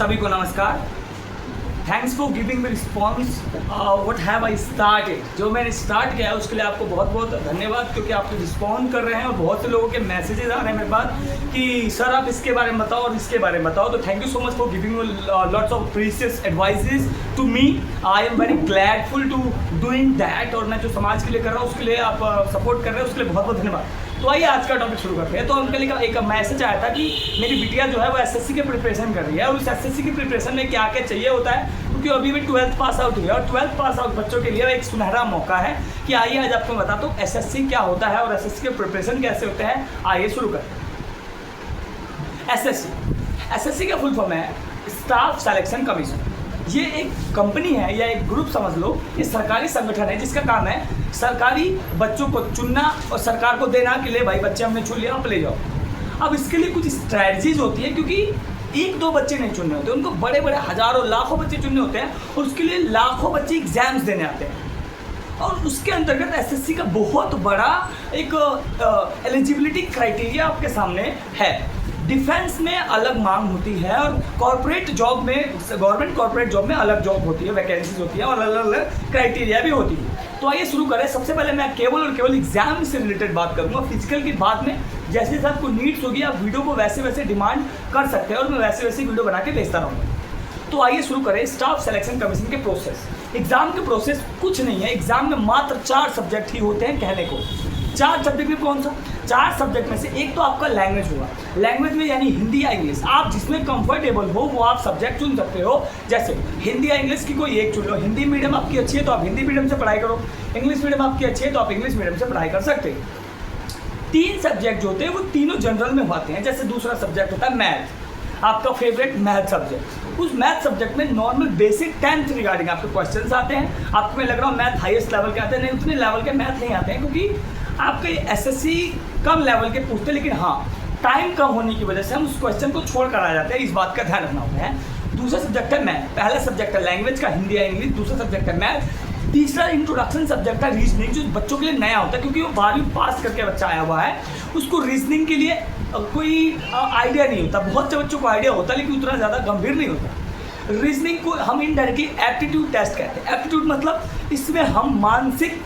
सभी को नमस्कार। Thanks for giving me response what have I started. जो मैंने स्टार्ट किया है उसके लिए आपको बहुत बहुत धन्यवाद, क्योंकि आप रिस्पॉन्ड कर रहे हैं और बहुत से लोगों के मैसेजेस आ रहे हैं मेरे पास कि सर आप इसके बारे में बताओ और इसके बारे में बताओ। तो thank you so much for giving lots of precious advices to me. I am very gladful to doing that. और मैं जो समाज के लिए कर रहा हूँ उसके लिए आप सपोर्ट कर रहे हैं, उसके लिए बहुत बहुत धन्यवाद। तो आइए आज का टॉपिक शुरू करते हैं। तो हमके लिए एक मैसेज आया था कि मेरी बिटिया जो है वो एसएससी की प्रिपरेशन कर रही है, और उस एसएससी की प्रिपरेशन में क्या क्या चाहिए होता है, क्योंकि अभी भी 12th पास आउट हुई है और 12th पास आउट बच्चों के लिए एक सुनहरा मौका है कि आइए आज आपको बताता हूँ एसएससी क्या होता है और एसएससी के प्रिपरेशन कैसे होते हैं। आइए शुरू करते हैं। एसएससी का फुल फॉर्म है स्टाफ सिलेक्शन कमीशन। ये एक कंपनी है या एक ग्रुप समझ लो, ये सरकारी संगठन है जिसका काम है सरकारी बच्चों को चुनना और सरकार को देना कि ले भाई बच्चे हमने चुन लिया, आप ले जाओ। अब इसके लिए कुछ स्ट्रैटेजीज होती है, क्योंकि एक दो बच्चे नहीं चुनने होते, उनको बड़े बड़े हजारों लाखों बच्चे चुनने होते हैं और उसके लिए लाखों बच्चे एग्जाम्स देने आते हैं। और उसके अंतर्गत एसएससी का बहुत बड़ा एक एलिजिबिलिटी क्राइटेरिया आपके सामने है। डिफेंस में अलग मांग होती है और कॉर्पोरेट जॉब में, गवर्नमेंट कॉर्पोरेट जॉब में अलग जॉब होती है, वैकेंसीज होती है और अलग अलग क्राइटेरिया भी होती है। तो आइए शुरू करें। सबसे पहले मैं केवल और केवल एग्जाम से रिलेटेड बात करूंगा। फिजिकल की बाद में जैसे जैसे आपको नीड्स होगी आप वीडियो को वैसे वैसे डिमांड कर सकते हैं और मैं वैसे वैसे वीडियो बना के भेजता रहूँगा। तो आइए शुरू करें स्टाफ सिलेक्शन कमीशन के प्रोसेस। एग्जाम के प्रोसेस कुछ नहीं है। एग्जाम में मात्र 4 सब्जेक्ट ही होते हैं कहने को। 4 सब्जेक्ट में कौन सा? 4 सब्जेक्ट में से एक तो आपका लैंग्वेज होगा। लैंग्वेज में यानी हिंदी या इंग्लिश, आप जिसमें कंफर्टेबल हो वो आप सब्जेक्ट चुन सकते हो। जैसे हिंदी या इंग्लिश की कोई एक चुन लो। हिंदी मीडियम आपकी अच्छी है तो आप हिंदी मीडियम से पढ़ाई करो, इंग्लिश मीडियम आपकी अच्छी है तो आप इंग्लिश मीडियम से पढ़ाई कर सकते हो। 3 सब्जेक्ट जो होते हैं वो तीनों जनरल में होते हैं। जैसे दूसरा सब्जेक्ट होता है मैथ, आपका फेवरेट मैथ सब्जेक्ट। उस मैथ सब्जेक्ट में नॉर्मल बेसिक 10th रिगार्डिंग आपके क्वेश्चंस आते हैं। आपको मैं लग रहा हूँ मैथ हाईएस्ट लेवल के आते हैं, नहीं उतने लेवल के मैथ नहीं आते हैं, क्योंकि आपके एसएससी कम लेवल के पूछते हैं। लेकिन हाँ, टाइम कम होने की वजह से हम उस क्वेश्चन को छोड़ कर आ जाते हैं, इस बात का ध्यान रखना होता है। दूसरा सब्जेक्ट है मैथ। पहला सब्जेक्ट है लैंग्वेज का हिंदी या इंग्लिश, दूसरा सब्जेक्ट है मैथ, तीसरा इंट्रोडक्शन सब्जेक्ट है रीजनिंग, जो बच्चों के लिए नया होता है क्योंकि वो 12वीं पास करके बच्चा आया हुआ है। उसको रीजनिंग के लिए कोई आइडिया नहीं होता। बहुत से बच्चों को आइडिया होता है लेकिन उतना ज़्यादा गंभीर नहीं होता। रीजनिंग को हम इनडायरेक्टली एप्टीट्यूड टेस्ट कहते हैं। एप्टीट्यूड मतलब इसमें हम मानसिक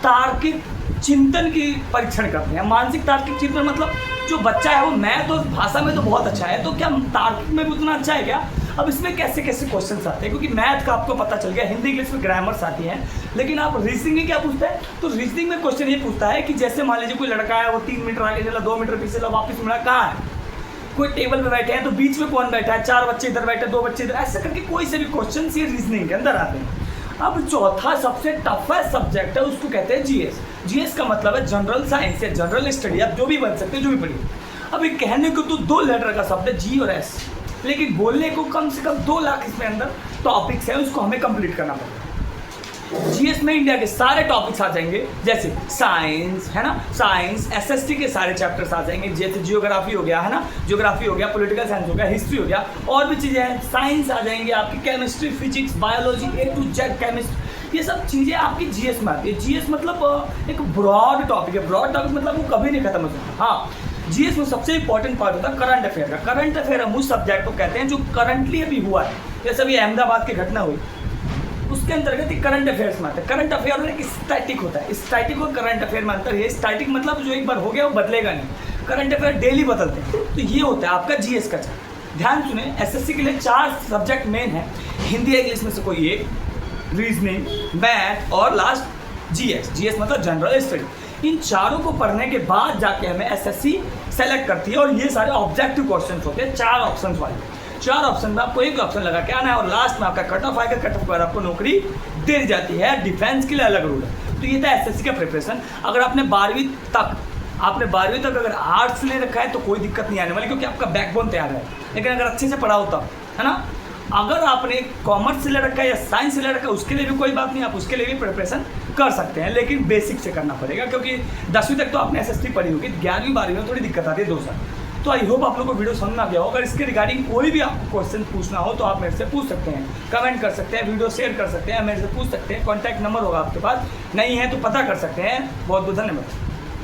तार्किक चिंतन की परीक्षण करते हैं। मानसिक तार्किक चिंतन मतलब जो बच्चा है वो मैथ और भाषा में तो बहुत अच्छा है, तो क्या तार्किक में भी उतना अच्छा है क्या? अब इसमें कैसे कैसे क्वेश्चंस आते हैं, क्योंकि मैथ का आपको पता चल गया, हिंदी इंग्लिश में ग्रामर्स आती हैं। लेकिन आप रीजनिंग में क्या पूछते हैं? तो रीजनिंग में क्वेश्चन ये पूछता है कि जैसे मान लीजिए कोई लड़का है, वो 3 मीटर आगे चला, 2 मीटर पीछे चला, वापस मुड़ा, कहाँ है? कोई टेबल पे बैठे हैं तो बीच में कौन बैठा है? 4 बच्चे इधर बैठे, 2 बच्चे इधर, ऐसे करके कोई से भी क्वेश्चन ये रीजनिंग के अंदर आते हैं। अब चौथा सबसे टफेस्ट सब्जेक्ट है, उसको कहते हैं जीएस। जीएस का मतलब है जनरल साइंस या जनरल स्टडी। आप जो भी बन सकते हो, जो भी पढ़िए। अब एक कहने को तो 2 लेटर का शब्द है जी और एस, लेकिन बोलने को कम से कम 2 लाख इसमें अंदर टॉपिक्स हैं, उसको हमें कंप्लीट करना पड़ेगा। जीएस में इंडिया के सारे टॉपिक्स आ जाएंगे, जैसे साइंस है ना, साइंस एसएसटी के सारे चैप्टर्स आ जाएंगे। जैसे जियोग्राफी हो गया है ना, जियोग्राफी हो गया, पॉलिटिकल साइंस हो गया, हिस्ट्री हो गया, और भी चीज़ें हैं। साइंस आ जाएंगे आपकी, chemistry, physics, biology, A to Z chemistry, ये सब चीज़ें आपकी जीएस में आती है। जीएस मतलब एक ब्रॉड टॉपिक है। ब्रॉड टॉपिक मतलब वो कभी नहीं खत्म होता। हाँ, जीएस में सबसे इंपॉर्टेंट पार्ट होता है करंट अफेयर का। करंट अफेयर हम उस सब्जेक्ट को कहते हैं जो करंटली अभी हुआ है। जैसे अभी अहमदाबाद की घटना हुई, उसके अंतर्गत एक करंट अफेयर्स में आता है। करंट अफेयर में एक स्टैटिक होता है। स्टैटिक और करंट अफेयर में अंतर है। स्टैटिक मतलब जो एक बार हो गया वो बदलेगा नहीं, करंट अफेयर डेली बदलते हैं। तो ये होता है आपका जीएस का चैप्टर। ध्यान सुने, एसएससी के लिए 4 सब्जेक्ट मेन है, हिंदी या इंग्लिश में से कोई एक, रीजनिंग, मैथ और लास्ट जीएस। जीएस मतलब जनरल स्टडी। इन चारों को पढ़ने के बाद जाके हमें एसएससी सेलेक्ट करती है, और ये सारे ऑब्जेक्टिव क्वेश्चन होते हैं 4 ऑप्शन वाले। 4 ऑप्शन में आपको एक ऑप्शन लगा के आना है और लास्ट में आपका कट ऑफ आएगा। कट ऑफ पर आपको नौकरी दे जाती है। डिफेंस के लिए अलग रूल है। तो ये था एसएससी का प्रिपरेशन। अगर आपने 12वीं तक अगर आर्ट्स ले रखा है तो कोई दिक्कत नहीं आने वाली, क्योंकि आपका बैकबोन तैयार है। लेकिन अगर अच्छे से पढ़ा होता है ना, अगर आपने कॉमर्स से ले रखा है या साइंस से ले रखा है, उसके लिए भी कोई बात नहीं, आप उसके लिए भी प्रिपरेशन कर सकते हैं, लेकिन बेसिक से करना पड़ेगा, क्योंकि 10वीं तक तो आपने एसएसटी पढ़ी होगी। 11वीं 12वीं में थोड़ी दिक्कत आती है 2 साल। तो आई होप आप लोग को वीडियो समझ में आ गया हो। अगर इसके रिगार्डिंग कोई भी आपको क्वेश्चन पूछना हो तो आप मेरे से पूछ सकते हैं, कमेंट कर सकते हैं, वीडियो शेयर कर सकते हैं, मेरे से पूछ सकते हैं। कॉन्टैक्ट नंबर होगा आपके पास, नहीं है तो पता कर सकते हैं। बहुत बहुत धन्यवाद।